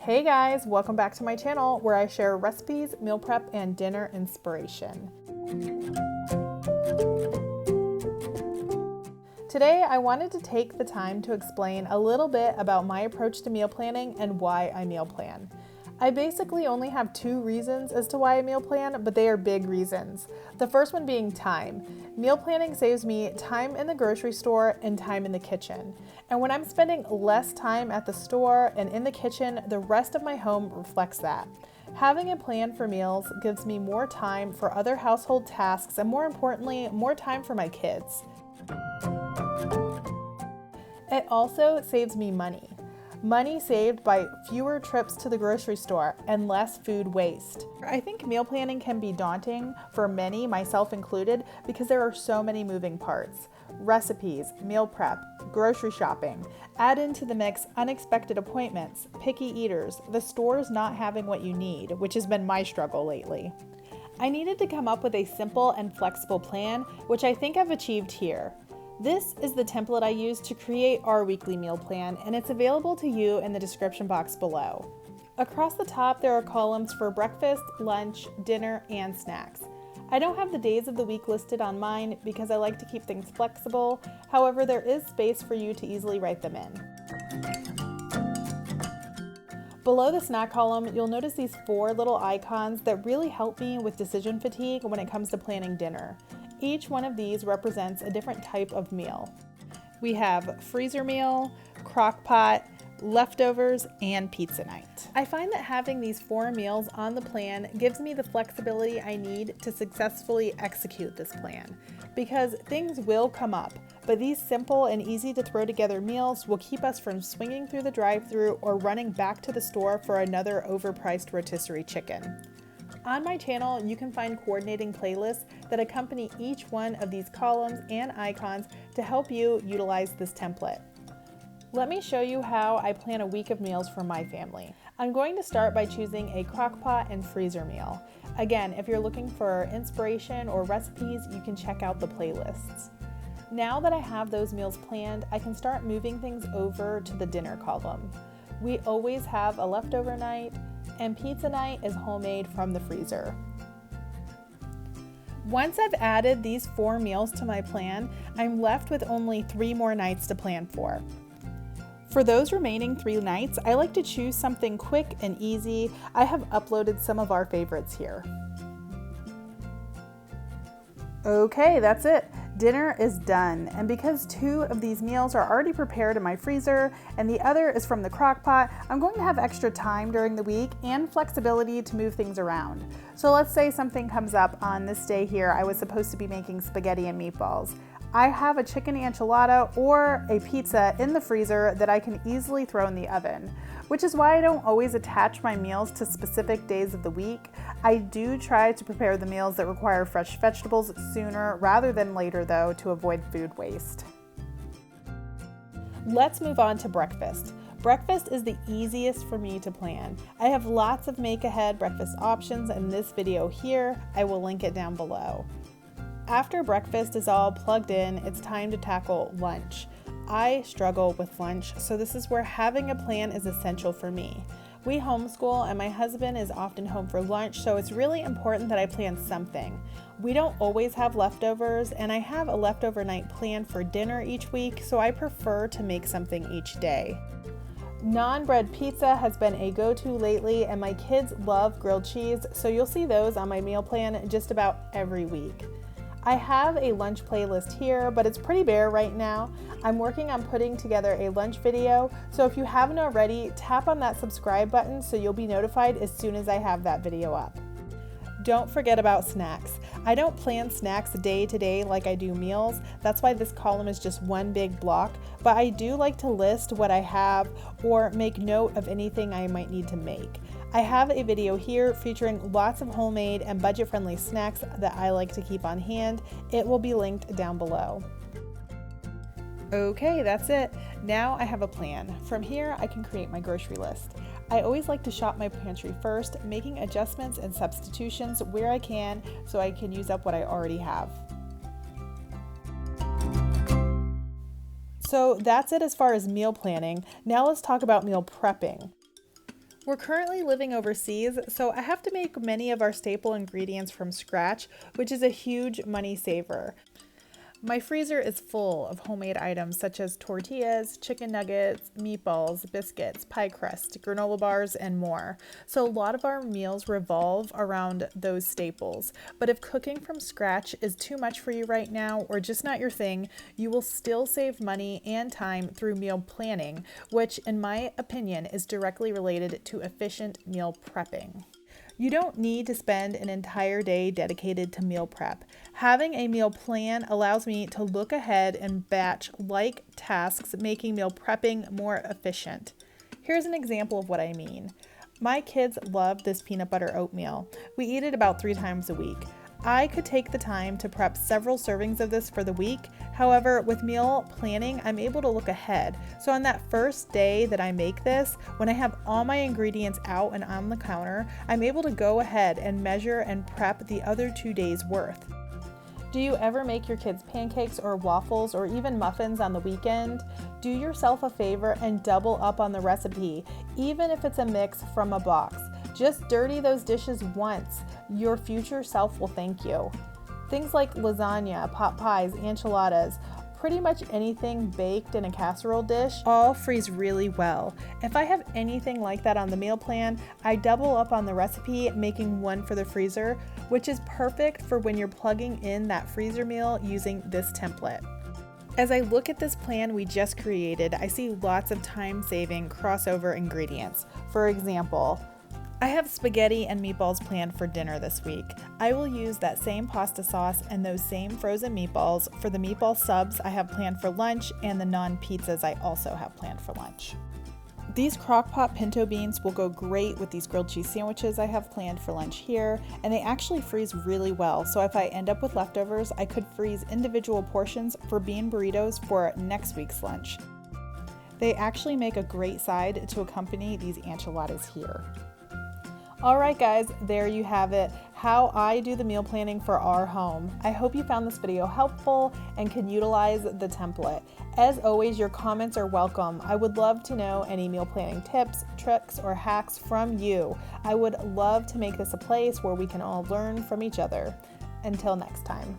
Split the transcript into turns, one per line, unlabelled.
Hey guys, welcome back to my channel where I share recipes, meal prep, and dinner inspiration. Today I wanted to take the time to explain a little bit about my approach to meal planning and why I meal plan. I basically only have two reasons as to why I meal plan, but they are big reasons. The first one being time. Meal planning saves me time in the grocery store and time in the kitchen. And when I'm spending less time at the store and in the kitchen, the rest of my home reflects that. Having a plan for meals gives me more time for other household tasks and, more importantly, more time for my kids. It also saves me money. Money saved by fewer trips to the grocery store and less food waste. I think meal planning can be daunting for many, myself included, because there are so many moving parts. Recipes, meal prep, grocery shopping. Add into the mix unexpected appointments, picky eaters, the stores not having what you need, which has been my struggle lately. I needed to come up with a simple and flexible plan, which I think I've achieved here. This is the template I use to create our weekly meal plan, and it's available to you in the description box below. Across the top, there are columns for breakfast, lunch, dinner, and snacks. I don't have the days of the week listed on mine because I like to keep things flexible. However, there is space for you to easily write them in. Below the snack column, you'll notice these four little icons that really help me with decision fatigue when it comes to planning dinner. Each one of these represents a different type of meal. We have freezer meal, crock pot, leftovers, and pizza night. I find that having these four meals on the plan gives me the flexibility I need to successfully execute this plan, because things will come up, but these simple and easy to throw together meals will keep us from swinging through the drive-thru or running back to the store for another overpriced rotisserie chicken. On my channel, you can find coordinating playlists that accompany each one of these columns and icons to help you utilize this template. Let me show you how I plan a week of meals for my family. I'm going to start by choosing a crock pot and freezer meal. Again, if you're looking for inspiration or recipes, you can check out the playlists. Now that I have those meals planned, I can start moving things over to the dinner column. We always have a leftover night, and pizza night is homemade from the freezer. Once I've added these four meals to my plan, I'm left with only 3 more nights to plan for. For those remaining 3 nights, I like to choose something quick and easy. I have uploaded some of our favorites here. Okay, that's it. Dinner is done, and because 2 of these meals are already prepared in my freezer and the other is from the crock pot, I'm going to have extra time during the week and flexibility to move things around. So let's say something comes up on this day here. I was supposed to be making spaghetti and meatballs. I have a chicken enchilada or a pizza in the freezer that I can easily throw in the oven, which is why I don't always attach my meals to specific days of the week. I do try to prepare the meals that require fresh vegetables sooner rather than later, though, to avoid food waste. Let's move on to breakfast. Breakfast is the easiest for me to plan. I have lots of make-ahead breakfast options in this video here. I will link it down below. After breakfast is all plugged in, it's time to tackle lunch. I struggle with lunch, so this is where having a plan is essential for me. We homeschool and my husband is often home for lunch, so it's really important that I plan something. We don't always have leftovers, and I have a leftover night planned for dinner each week, so I prefer to make something each day. Non-bread pizza has been a go-to lately, and my kids love grilled cheese, so you'll see those on my meal plan just about every week. I have a lunch playlist here, but it's pretty bare right now. I'm working on putting together a lunch video, so if you haven't already, tap on that subscribe button so you'll be notified as soon as I have that video up. Don't forget about snacks. I don't plan snacks day to day like I do meals. That's why this column is just one big block, but I do like to list what I have or make note of anything I might need to make. I have a video here featuring lots of homemade and budget-friendly snacks that I like to keep on hand. It will be linked down below. Okay, that's it. Now I have a plan. From here, I can create my grocery list. I always like to shop my pantry first, making adjustments and substitutions where I can so I can use up what I already have. So that's it as far as meal planning. Now let's talk about meal prepping. We're currently living overseas, so I have to make many of our staple ingredients from scratch, which is a huge money saver. My freezer is full of homemade items such as tortillas, chicken nuggets, meatballs, biscuits, pie crust, granola bars, and more. So a lot of our meals revolve around those staples. But if cooking from scratch is too much for you right now or just not your thing, you will still save money and time through meal planning, which in my opinion is directly related to efficient meal prepping. You don't need to spend an entire day dedicated to meal prep. Having a meal plan allows me to look ahead and batch like tasks, making meal prepping more efficient. Here's an example of what I mean. My kids love this peanut butter oatmeal. We eat it about 3 times a week. I could take the time to prep several servings of this for the week. However, with meal planning, I'm able to look ahead. So on that first day that I make this, when I have all my ingredients out and on the counter, I'm able to go ahead and measure and prep the other 2 days worth. Do you ever make your kids pancakes or waffles or even muffins on the weekend? Do yourself a favor and double up on the recipe, even if it's a mix from a box. Just dirty those dishes once. Your future self will thank you. Things like lasagna, pot pies, enchiladas, pretty much anything baked in a casserole dish all freeze really well. If I have anything like that on the meal plan, I double up on the recipe, making one for the freezer, which is perfect for when you're plugging in that freezer meal using this template. As I look at this plan we just created, I see lots of time-saving crossover ingredients. For example, I have spaghetti and meatballs planned for dinner this week. I will use that same pasta sauce and those same frozen meatballs for the meatball subs I have planned for lunch and the non-pizzas I also have planned for lunch. These Crockpot pinto beans will go great with these grilled cheese sandwiches I have planned for lunch here, and they actually freeze really well, so if I end up with leftovers, I could freeze individual portions for bean burritos for next week's lunch. They actually make a great side to accompany these enchiladas here. Alright guys, there you have it, how I do the meal planning for our home. I hope you found this video helpful and can utilize the template. As always, your comments are welcome. I would love to know any meal planning tips, tricks, or hacks from you. I would love to make this a place where we can all learn from each other. Until next time.